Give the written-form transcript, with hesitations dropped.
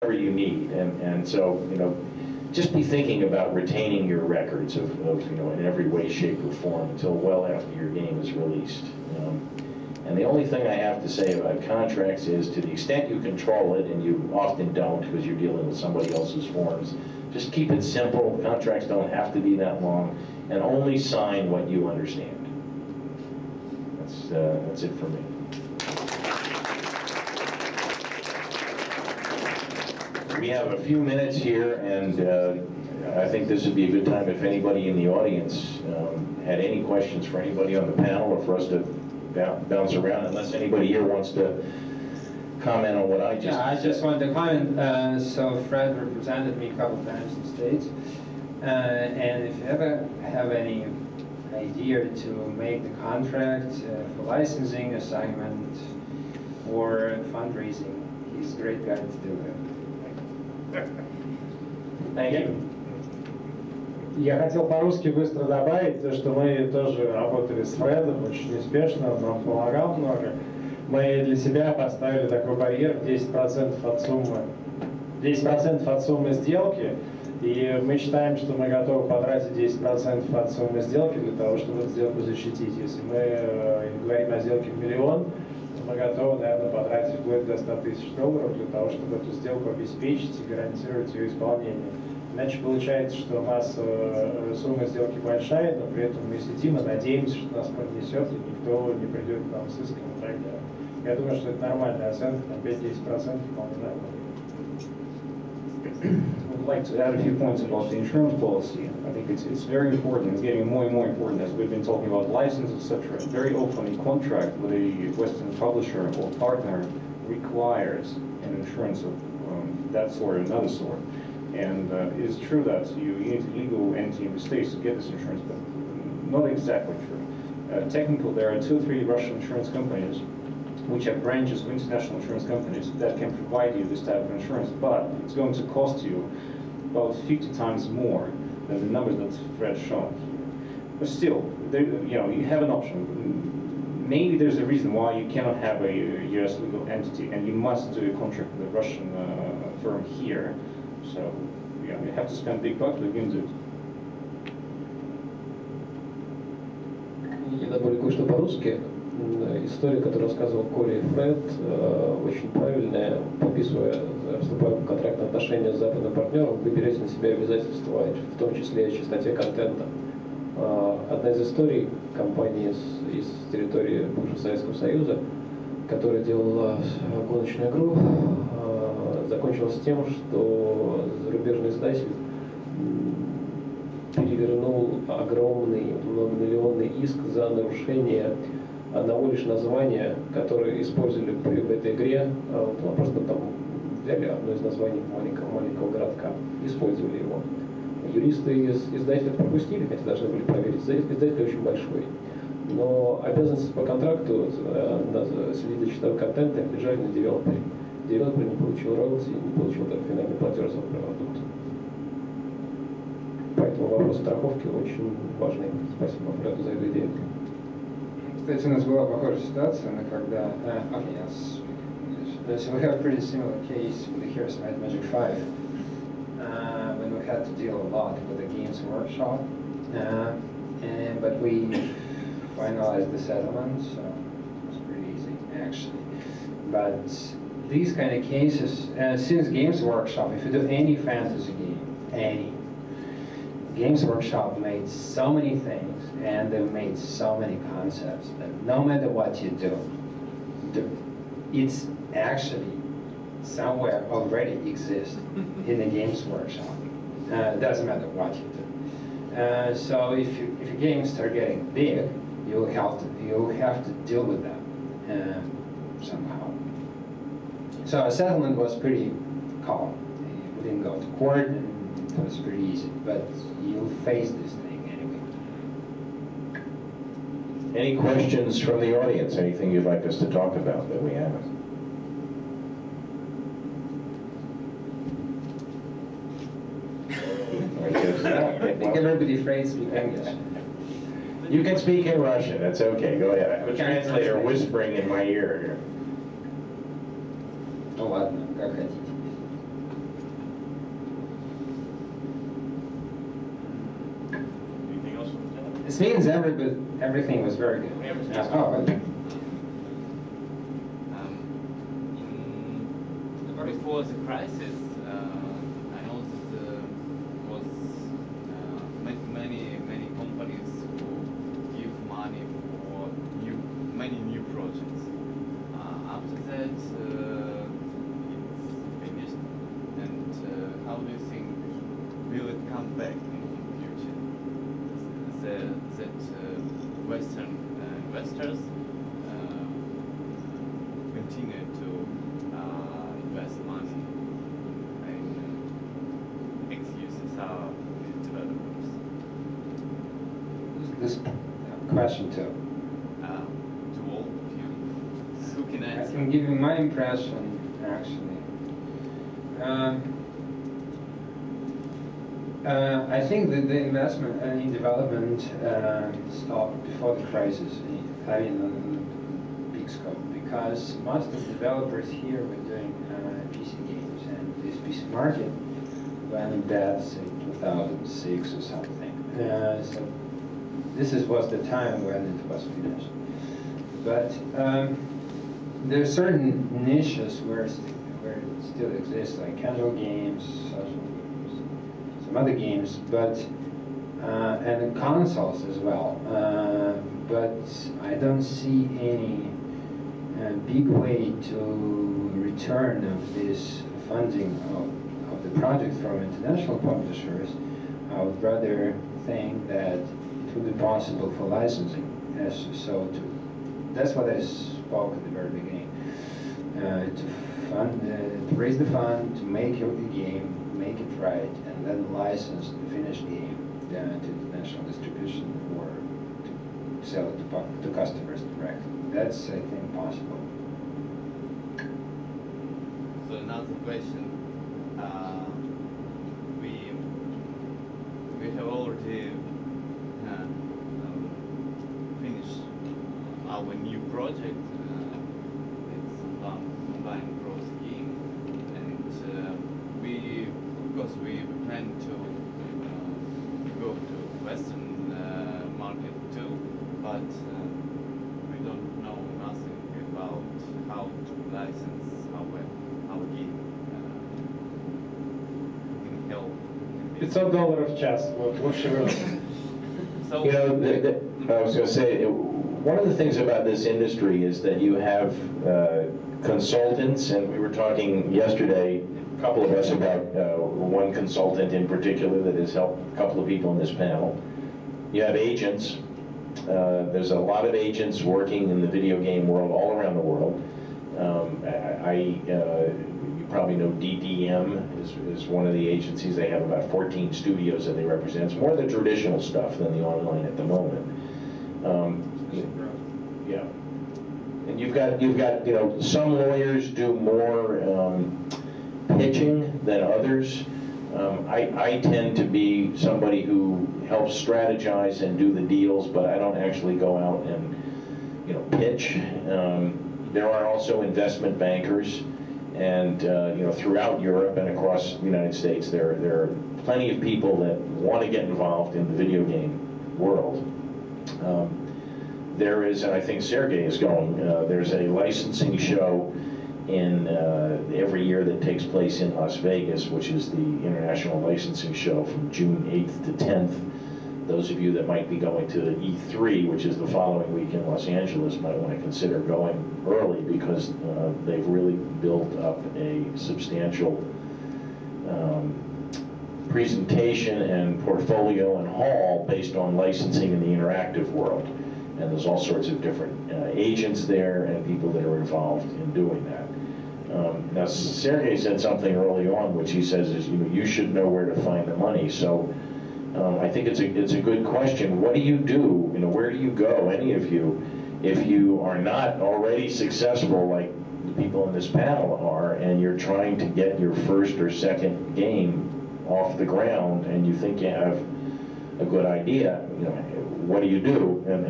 whatever you need. And so, just be thinking about retaining your records of in every way, shape, or form until well after your game is released. And the only thing I have to say about contracts is, to the extent you control it, and you often don't because you're dealing with somebody else's forms, just keep it simple. Contracts don't have to be that long, and only sign what you understand. That's it for me. We have a few minutes here, and I think this would be a good time if anybody in the audience had any questions for anybody on the panel, or for us to bounce around, unless anybody here wants to comment on what I just said. I just wanted to comment. So Fred represented me a couple of times in the States, and if you ever have any idea to make the contract for licensing, assignment, or fundraising, he's a great guy to do it. Thank you. Я хотел по-русски быстро добавить, то, что мы тоже работали с Фредом очень успешно, он нам помогал много. Мы для себя поставили такой барьер 10% от суммы. 10% от суммы сделки, и мы считаем, что мы готовы потратить 10% от суммы сделки для того, чтобы эту сделку защитить. Если мы говорим о сделке в миллион, то мы готовы, наверное, потратить вплоть до $100 тысяч для того, чтобы эту сделку обеспечить и гарантировать ее исполнение. Иначе получается, что у нас сумма сделки большая, но при этом мы сидим и надеемся, что нас пронесет, и никто не придет к нам с иском и так далее. Я думаю, что это нормальная оценка, там 5-10% вполне нормально. I would like to add a few points about the insurance policy. I think it's very important. It's getting more and more important as we've been talking about licenses, etc. Very often a contract with a Western publisher or partner requires an insurance of that sort or another sort. And it is true that you need a legal entity in the States to get this insurance, but not exactly true. Technically, there are 2 or 3 Russian insurance companies which have branches of international insurance companies that can provide you this type of insurance, but it's going to cost you about 50 times more than the numbers that Fred showed. But still, you have an option. Maybe there's a reason why you cannot have a U.S. legal entity, and you must do a contract with a Russian firm here. So, you have to spend big bucks, but you can do it. Я добавлю кое-что по-русски. История, которую рассказывал Коля и Фред, очень правильная. Вступая в контрактные отношения с западным партнером, вы берете на себя обязательства, в том числе о чистоте контента. Одна из историй компании из территории бывшего Советского Союза, которая делала гоночную игру, закончилась тем, что зарубежный издатель перевернул огромный многомиллионный иск за нарушение одного лишь названия, которое использовали в этой игре. Просто там взяли одно из названий маленького городка, использовали его. Юристы из издателя пропустили, хотя должны были проверить. Издатель очень большой. Но обязанности по контракту следить за чистотой контента лежали на девелопере. Девелопер не получил роялти, не получил даже финальный платеж за продукт. Поэтому вопрос страховки очень важный. Спасибо Фреду за эту идею. Кстати, у нас была похожая ситуация, когда... So we have a pretty similar case with the Heroes of Might Magic 5, when we had to deal a lot with the Games Workshop, but we finalized the settlement, so it was pretty easy, actually. But these kind of cases, since Games Workshop, if you do any fantasy game, Games Workshop made so many things, and they've made so many concepts that no matter what you do, it's actually somewhere already exists in the Games Workshop. It doesn't matter what you do. So if your games start getting big, you'll have to deal with them somehow. So our settlement was pretty calm. We didn't go to court, and it was pretty easy. But you'll face this thing anyway. Any questions from the audience? Anything you'd like us to talk about that we haven't? I think everybody's afraid to speak English. You can speak in Russian. That's okay. Go ahead. I have a translator whispering in my ear here. Ну ладно, как хотите. This means everything was very good. Okay. Before the crisis, I know that there was many companies who give money for many new projects. After that, it's finished. And how do you think will it come back in future? That Western investors continue to invest money and excuses are developers. This question too. To all of you, who can I answer? can give you my impression, actually. I think that the investment in development stopped before the crisis, I mean, on a big scope, because most of the developers here were doing PC games, and this PC market went dead in 2006 or something. So this was the time when it was finished. But there are certain niches where it still exists, like casual games, social games, some other games, but and consoles as well. But I don't see any big way to return of this funding of the project from international publishers. I would rather think that it would be possible for licensing. That's what I spoke at the very beginning. To raise the fund, to make your game, make it right, and then license the finished game to international distribution or to sell it to customers directly. That's, I think, possible. So another question. We have already finished our new project. It's online growth game, and we plan to go to Western market too, but we don't know nothing about how to license our game. Can help. $500 в час, вот лучше вы. So You know, I was going to say, one of the things about this industry is that you have consultants, and we were talking yesterday, a couple of us, about one consultant in particular that has helped a couple of people in this panel. You have agents. There's a lot of agents working in the video game world all around the world. You probably know DDM is one of the agencies. They have about 14 studios that they represent. It's more the traditional stuff than the online at the moment. Yeah, and you've got some lawyers do more pitching than others. I tend to be somebody who helps strategize and do the deals, but I don't actually go out and pitch. There are also investment bankers, and throughout Europe and across the United States, there are plenty of people that want to get involved in the video game world. There is, and I think Sergey is going, there's a licensing show in every year that takes place in Las Vegas, which is the International Licensing Show from June 8th to 10th. Those of you that might be going to E3, which is the following week in Los Angeles, might want to consider going early, because they've really built up a substantial presentation and portfolio and hall based on licensing in the interactive world. And there's all sorts of different agents there and people that are involved in doing that. Now, Sergey said something early on, which he says is, you should know where to find the money. So I think it's a good question. What do you do? Where do you go, any of you, if you are not already successful like the people in this panel are, and you're trying to get your first or second game off the ground, and you think you have a good idea? What do you do? And